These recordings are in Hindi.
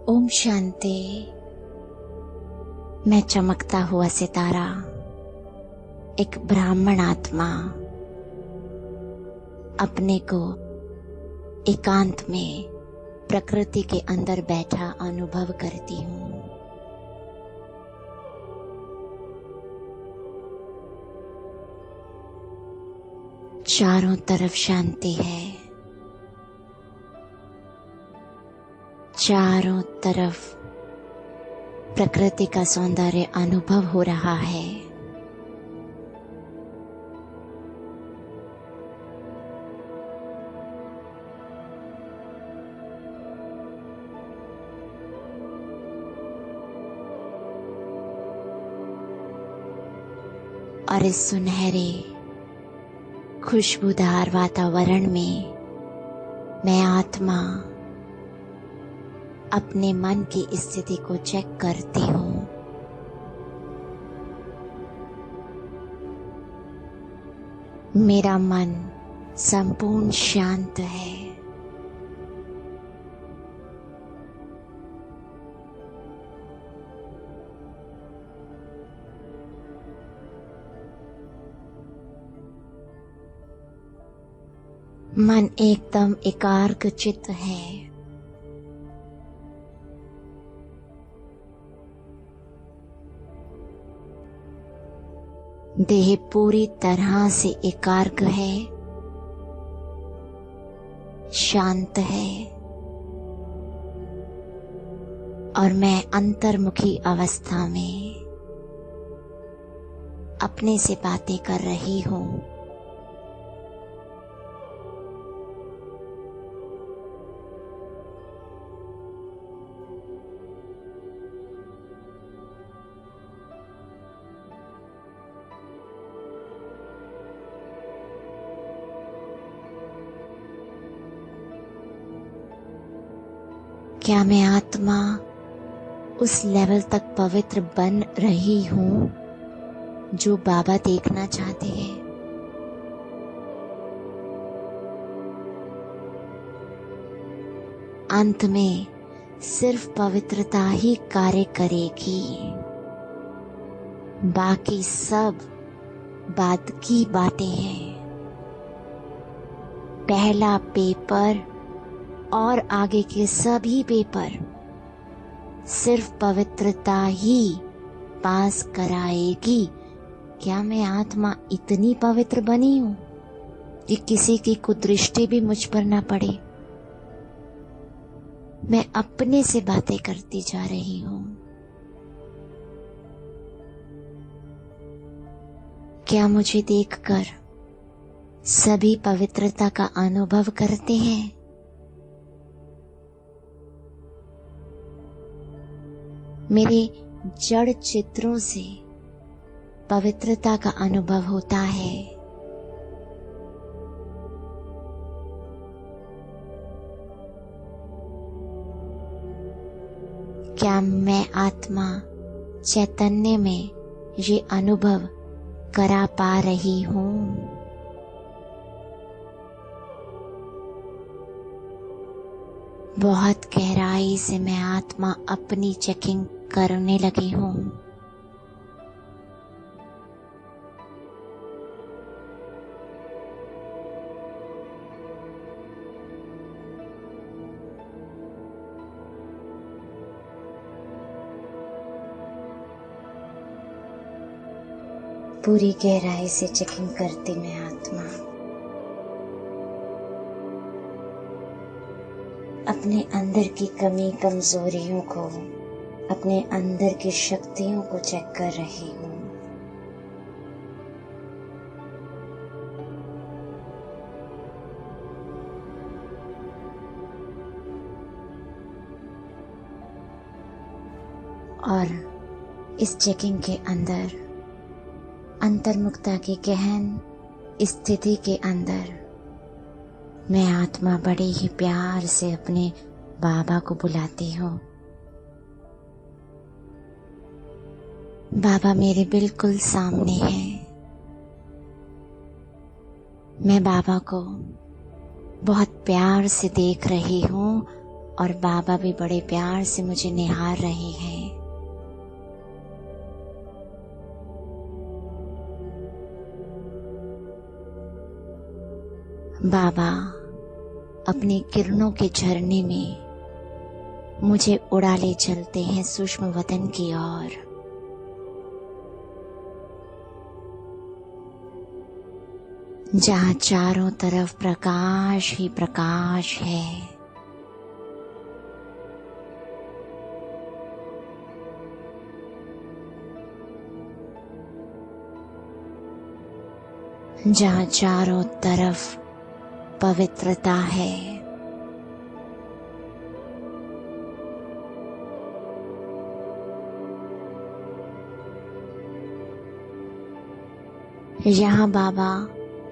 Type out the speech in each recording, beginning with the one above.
ओम शांति। मैं चमकता हुआ सितारा, एक ब्राह्मण आत्मा, अपने को एकांत में प्रकृति के अंदर बैठा अनुभव करती हूँ। चारों तरफ शांति है, चारों तरफ प्रकृति का सौंदर्य अनुभव हो रहा है। और इस सुनहरे खुशबूदार वातावरण में मैं आत्मा अपने मन की स्थिति को चेक करती हूँ। मेरा मन संपूर्ण शांत है। मन एकदम एकाग्रचित्त है। देह पूरी तरह से एकाग्र है, शांत है और मैं अंतर्मुखी अवस्था में अपने से बातें कर रही हूँ। क्या मैं आत्मा उस लेवल तक पवित्र बन रही हूँ जो बाबा देखना चाहते हैं? अंत में सिर्फ पवित्रता ही कार्य करेगी, बाकी सब बाद की बातें हैं। पहला पेपर और आगे के सभी पेपर सिर्फ पवित्रता ही पास कराएगी। क्या मैं आत्मा इतनी पवित्र बनी हूँ कि किसी की कुदृष्टि भी मुझ पर ना पड़े? मैं अपने से बातें करती जा रही हूँ। क्या मुझे देखकर सभी पवित्रता का अनुभव करते हैं? मेरे जड़ चित्रों से पवित्रता का अनुभव होता है। क्या मैं आत्मा चैतन्य में ये अनुभव करा पा रही हूँ? बहुत गहराई से मैं आत्मा अपनी चेकिंग करने लगी हूँ। पूरी गहराई से चेकिंग करती मैं आत्मा अपने अंदर की कमी कमजोरियों को, अपने अंदर की शक्तियों को चेक कर रही हूँ। और इस चेकिंग के अंदर अंतर्मुखता की गहन स्थिति के अंदर मैं आत्मा बड़े ही प्यार से अपने बाबा को बुलाती हूँ। बाबा मेरे बिल्कुल सामने हैं। मैं बाबा को बहुत प्यार से देख रही हूँ और बाबा भी बड़े प्यार से मुझे निहार रहे हैं। बाबा अपनी किरणों के झरने में मुझे उड़ा ले चलते हैं सूक्ष्म वतन की ओर। जहाँ चारों तरफ प्रकाश ही प्रकाश है। जहाँ चारों तरफ पवित्रता है। यहाँ बाबा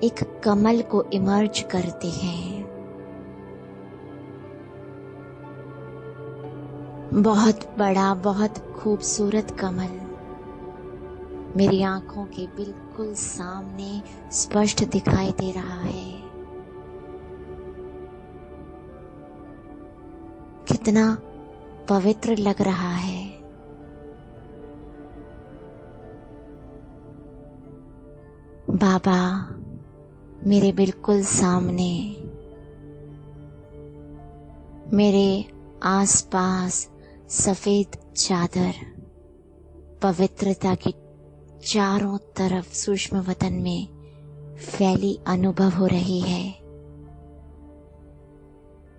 एक कमल को इमर्ज करते हैं। बहुत बड़ा, बहुत खूबसूरत कमल मेरी आंखों के बिल्कुल सामने स्पष्ट दिखाई दे रहा है। कितना पवित्र लग रहा है। बाबा मेरे बिल्कुल सामने, मेरे आसपास सफेद चादर पवित्रता की चारों तरफ सूक्ष्म वतन में फैली अनुभव हो रही है।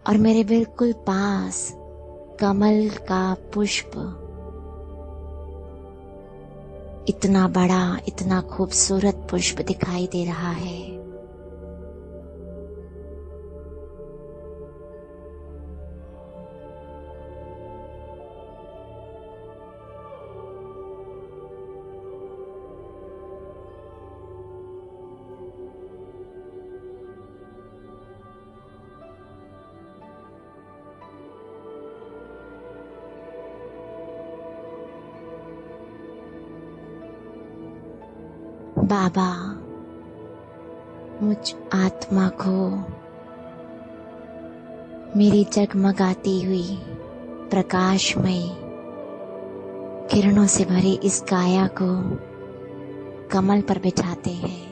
और मेरे बिल्कुल पास कमल का पुष्प इतना बड़ा, इतना खूबसूरत पुष्प दिखाई दे रहा है। बाबा मुझ आत्मा को मेरी जगमगाती हुई प्रकाशमय किरणों से भरी इस काया को कमल पर बिठाते हैं।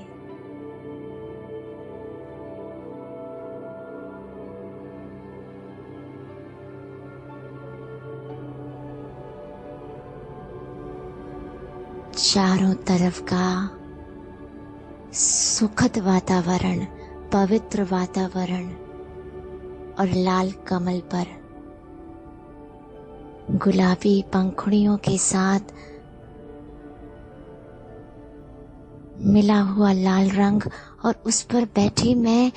चारों तरफ का सुखद वातावरण, पवित्र वातावरण और लाल कमल पर गुलाबी पंखुड़ियों के साथ मिला हुआ लाल रंग और उस पर बैठी मैं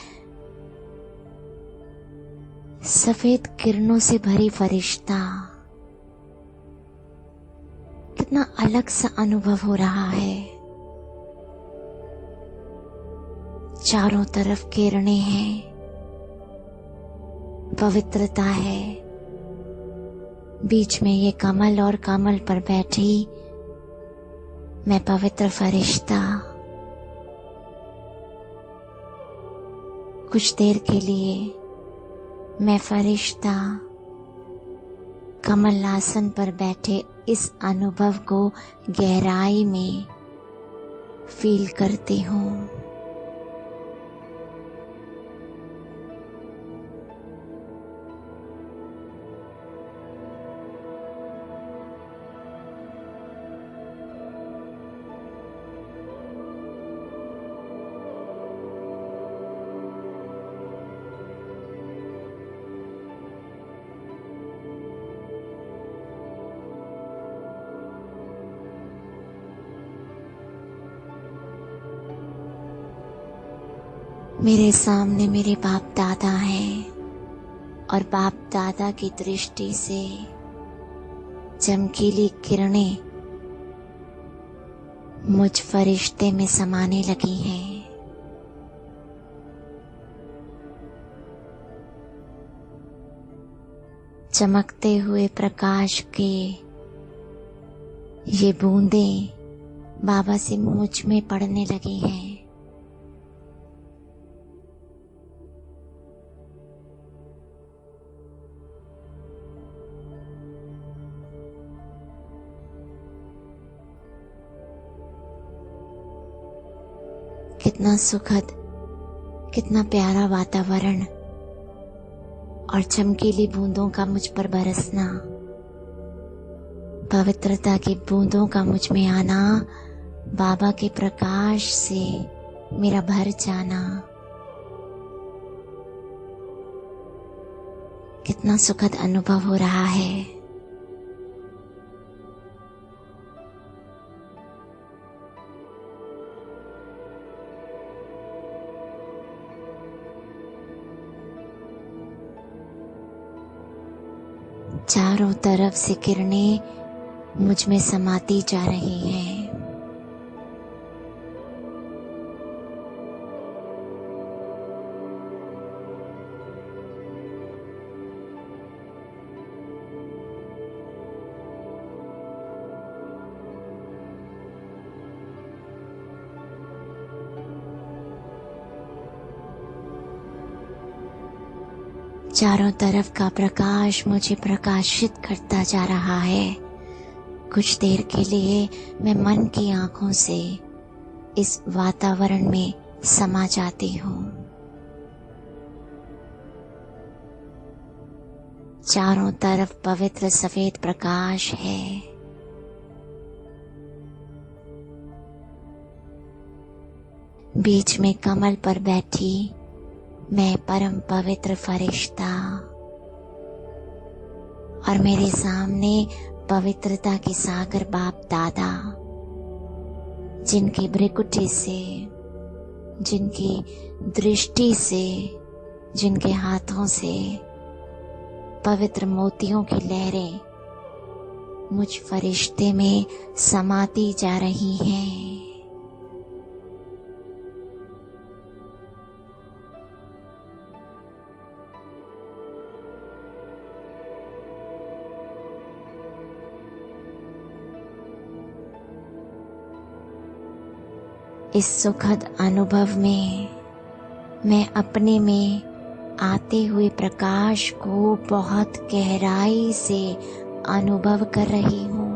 सफेद किरणों से भरी फरिश्ता। कितना अलग सा अनुभव हो रहा है। चारों तरफ किरणें हैं, पवित्रता है, बीच में ये कमल और कमल पर बैठी मैं पवित्र फरिश्ता। कुछ देर के लिए मैं फरिश्ता कमल आसन पर बैठे इस अनुभव को गहराई में फील करती हूँ। मेरे सामने मेरे बाप दादा हैं और बाप दादा की दृष्टि से चमकीली किरणें मुझ फरिश्ते में समाने लगी हैं। चमकते हुए प्रकाश के ये बूंदें बाबा से मुझ में पड़ने लगी हैं। कितना सुखद, कितना प्यारा वातावरण और चमकीली बूंदों का मुझ पर बरसना, पवित्रता की बूंदों का मुझ में आना, बाबा के प्रकाश से मेरा भर जाना, कितना सुखद अनुभव हो रहा है। चारों तरफ से किरणें मुझ में समाती जा रही हैं। चारों तरफ का प्रकाश मुझे प्रकाशित करता जा रहा है। कुछ देर के लिए मैं मन की आंखों से इस वातावरण में समा जाती हूँ। चारों तरफ पवित्र सफेद प्रकाश है। बीच में कमल पर बैठी मैं परम पवित्र फरिश्ता और मेरे सामने पवित्रता के सागर बाप दादा, जिनकी भ्रिकुटी से, जिनकी दृष्टि से, जिनके हाथों से पवित्र मोतियों की लहरें मुझ फरिश्ते में समाती जा रही हैं। इस सुखद अनुभव में मैं अपने में आते हुए प्रकाश को बहुत गहराई से अनुभव कर रही हूँ।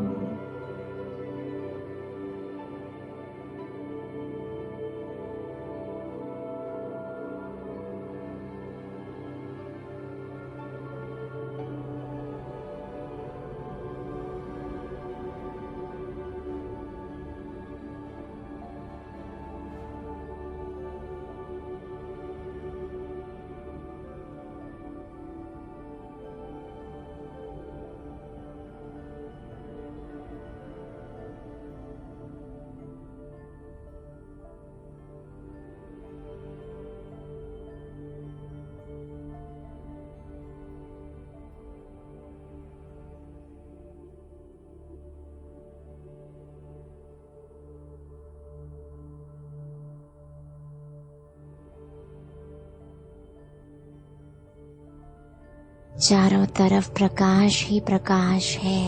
चारों तरफ प्रकाश ही प्रकाश है।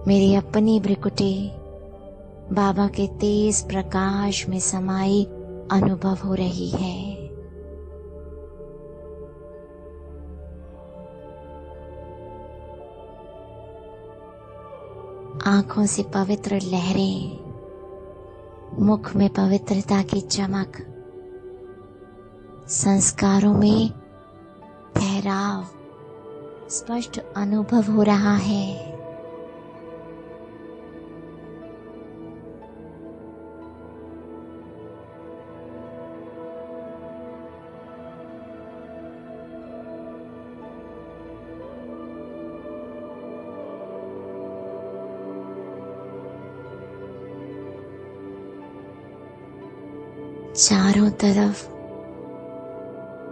मेरी अपनी भ्रिकुटी बाबा के तेज प्रकाश में समाई अनुभव हो रही है। आंखों से पवित्र लहरें, मुख में पवित्रता की चमक, संस्कारों में ठहराव स्पष्ट अनुभव हो रहा है। चारों तरफ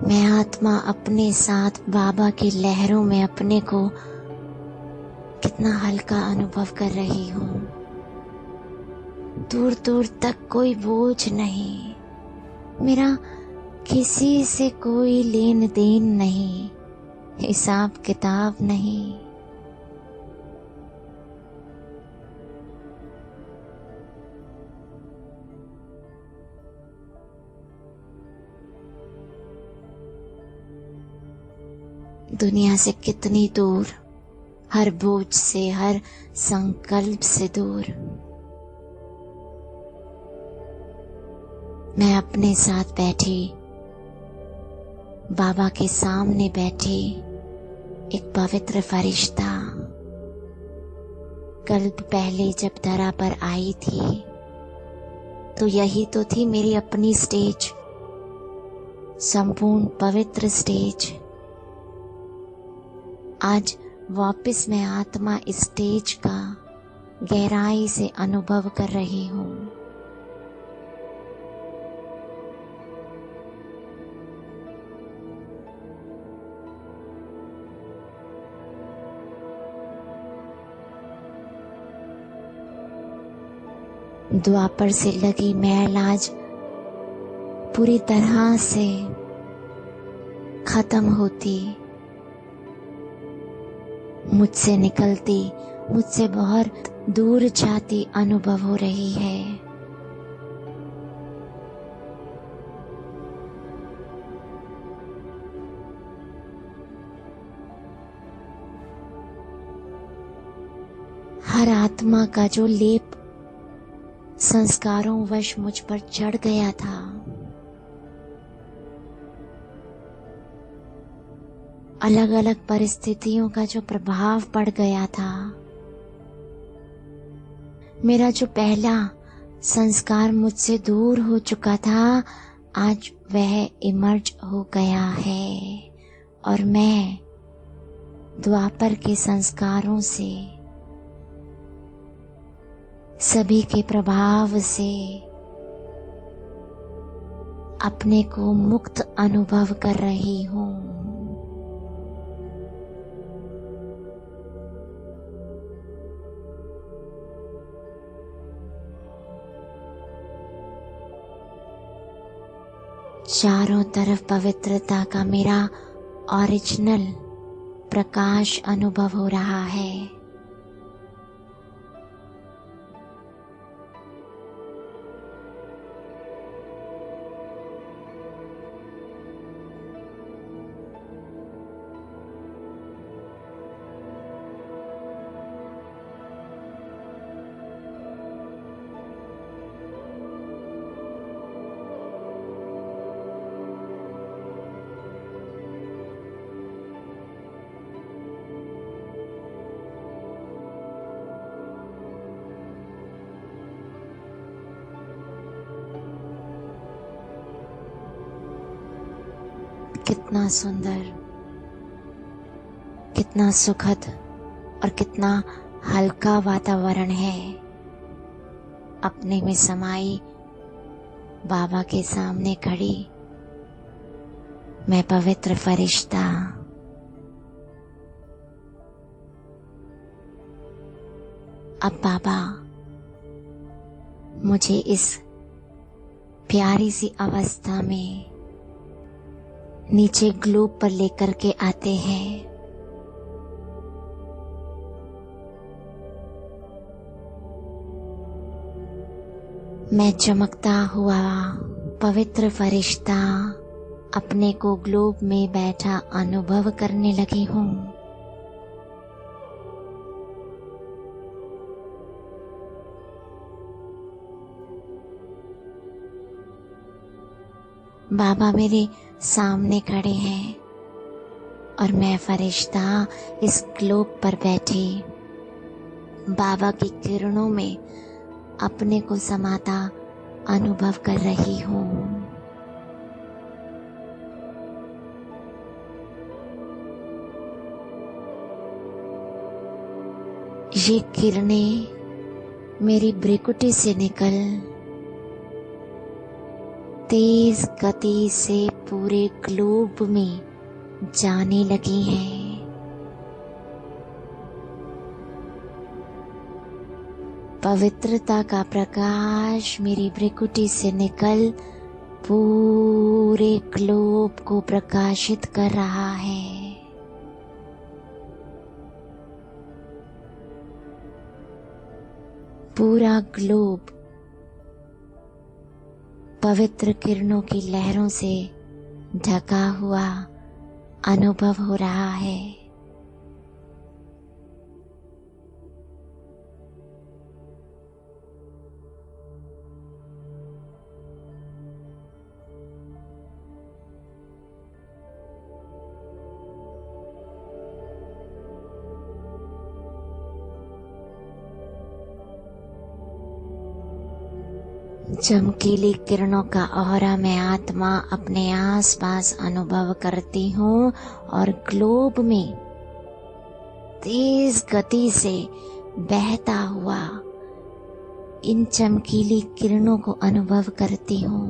मैं आत्मा अपने साथ बाबा की लहरों में अपने को कितना हल्का अनुभव कर रही हूँ। दूर दूर तक कोई बोझ नहीं, मेरा किसी से कोई लेन देन नहीं, हिसाब किताब नहीं। दुनिया से कितनी दूर, हर बोझ से, हर संकल्प से दूर। मैं अपने साथ बैठी, बाबा के सामने बैठी एक पवित्र फरिश्ता। कल्प पहले जब धरा पर आई थी तो यही तो थी मेरी अपनी स्टेज, संपूर्ण पवित्र स्टेज। आज वापस मैं आत्मा इस स्टेज का गहराई से अनुभव कर रही हूँ। द्वापर से लगी मैल आज पूरी तरह से खत्म होती, मुझसे निकलती, मुझसे बहुत दूर जाती अनुभव हो रही है। हर आत्मा का जो लेप संस्कारों वश मुझ पर चढ़ गया था, अलग अलग परिस्थितियों का जो प्रभाव पड़ गया था, मेरा जो पहला संस्कार मुझसे दूर हो चुका था, आज वह इमर्ज हो गया है और मैं द्वापर के संस्कारों से, सभी के प्रभाव से अपने को मुक्त अनुभव कर रही हूँ। चारों तरफ पवित्रता का मेरा ओरिजिनल प्रकाश अनुभव हो रहा है। कितना सुंदर, कितना सुखद और कितना हल्का वातावरण है। अपने में समाई बाबा के सामने खड़ी मैं पवित्र फरिश्ता। अब बाबा मुझे इस प्यारी सी अवस्था में नीचे ग्लोब पर लेकर के आते हैं। मैं चमकता हुआ पवित्र फरिश्ता अपने को ग्लोब में बैठा अनुभव करने लगी हूँ। बाबा मेरे सामने खड़े हैं और मैं फरिश्ता इस ग्लोब पर बैठी बाबा की किरणों में अपने को समाता अनुभव कर रही हूँ। ये किरणें मेरी भ्रिकुटी से निकल तेज गति से पूरे ग्लोब में जाने लगी हैं। पवित्रता का प्रकाश मेरी भ्रिकुटी से निकल पूरे ग्लोब को प्रकाशित कर रहा है। पूरा ग्लोब पवित्र किरणों की लहरों से ढका हुआ अनुभव हो रहा है। चमकीली किरणों का ऑरा मैं आत्मा अपने आसपास अनुभव करती हूँ और ग्लोब में तेज गति से बहता हुआ इन चमकीली किरणों को अनुभव करती हूँ।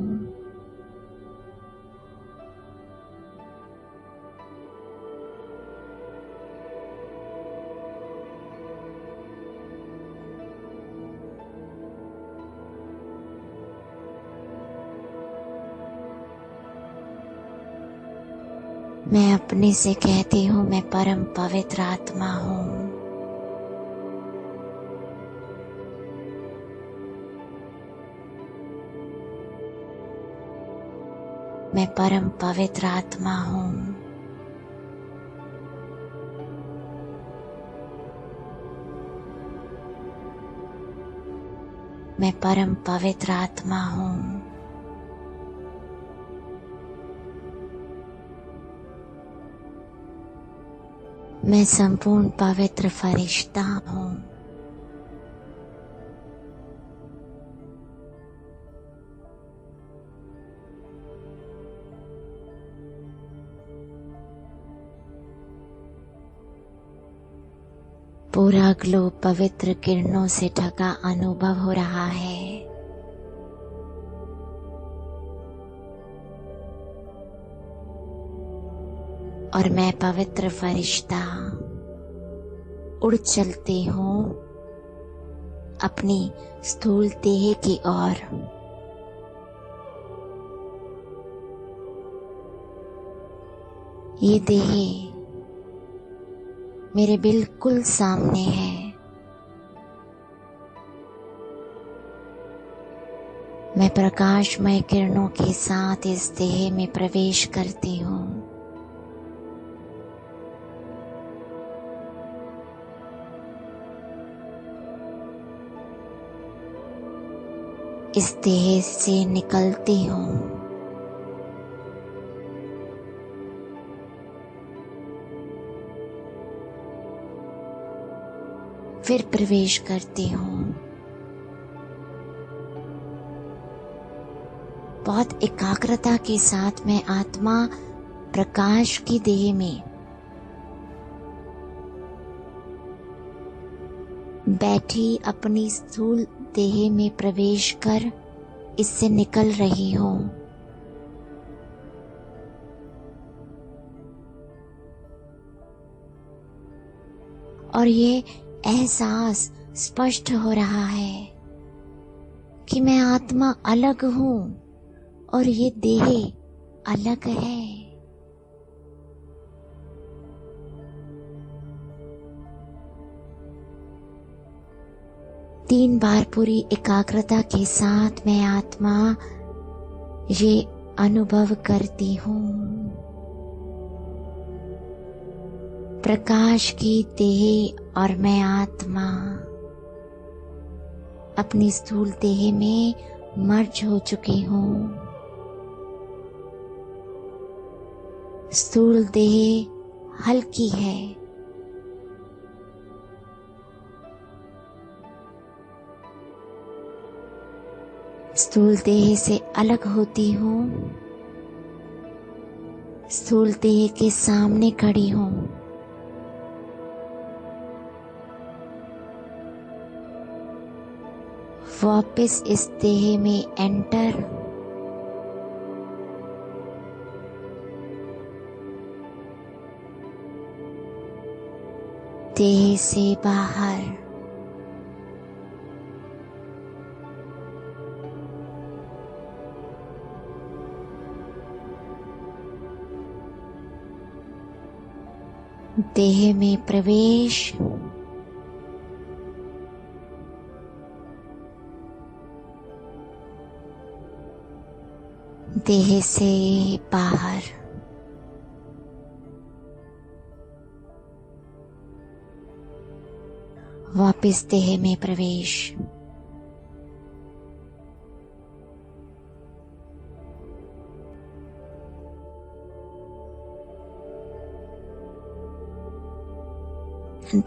मैं अपने से कहती हूँ मैं परम पवित्र आत्मा हूँ। मैं परम पवित्र आत्मा हूँ। मैं परम पवित्र आत्मा हूँ। मैं संपूर्ण पवित्र फरिश्ता हूँ। पूरा ग्लोब पवित्र किरणों से ढका अनुभव हो रहा है। और मैं पवित्र फरिश्ता उड़ चलती हूँ अपनी स्थूल देह की ओर। ये देह मेरे बिल्कुल सामने है। मैं प्रकाशमय किरणों के साथ इस देह में प्रवेश करती हूँ। इस देह से निकलती हूँ। फिर प्रवेश करती हूँ। बहुत एकाग्रता के साथ मैं आत्मा प्रकाश की देह में बैठी अपनी स्थूल देह में प्रवेश कर इससे निकल रही हूँ। और ये एहसास स्पष्ट हो रहा है कि मैं आत्मा अलग हूँ और ये देह अलग है। तीन बार पूरी एकाग्रता के साथ मैं आत्मा ये अनुभव करती हूँ। प्रकाश की देह और मैं आत्मा अपनी स्थूल देह में मर्ज हो चुकी हूँ। स्थूल देह हल्की है। स्थूल देह से अलग होती हूँ। स्थूल देह के सामने खड़ी हूँ। वापस इस देह में एंटर। देह से बाहर। देह में प्रवेश। देह से बाहर। वापस देह में प्रवेश।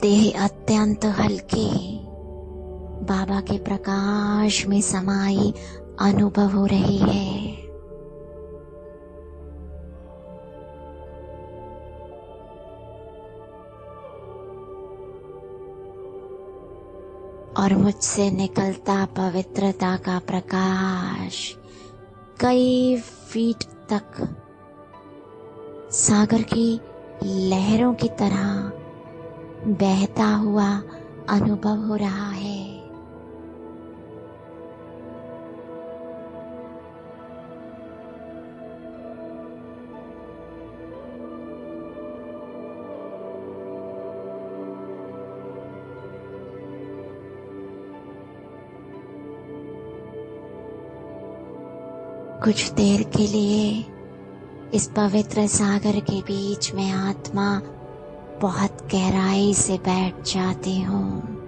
देह अत्यंत हल्की बाबा के प्रकाश में समाई अनुभव हो रही है। और मुझसे निकलता पवित्रता का प्रकाश कई फीट तक सागर की लहरों की तरह बहता हुआ अनुभव हो रहा है। कुछ देर के लिए इस पवित्र सागर के बीच में आत्मा बहुत गहराई से बैठ जाती हूँ।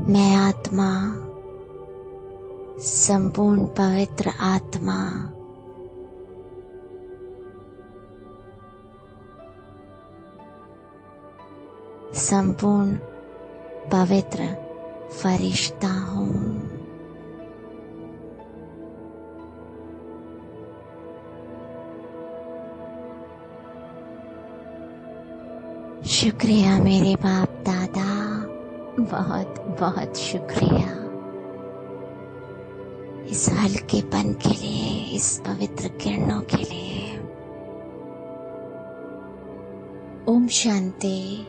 मैं आत्मा, संपूर्ण पवित्र आत्मा, संपूर्ण पवित्र फरिश्ता हूँ। शुक्रिया मेरे बाप दादा, बहुत बहुत शुक्रिया इस हल्केपन के लिए, इस पवित्र किरणों के लिए। ओम शांति।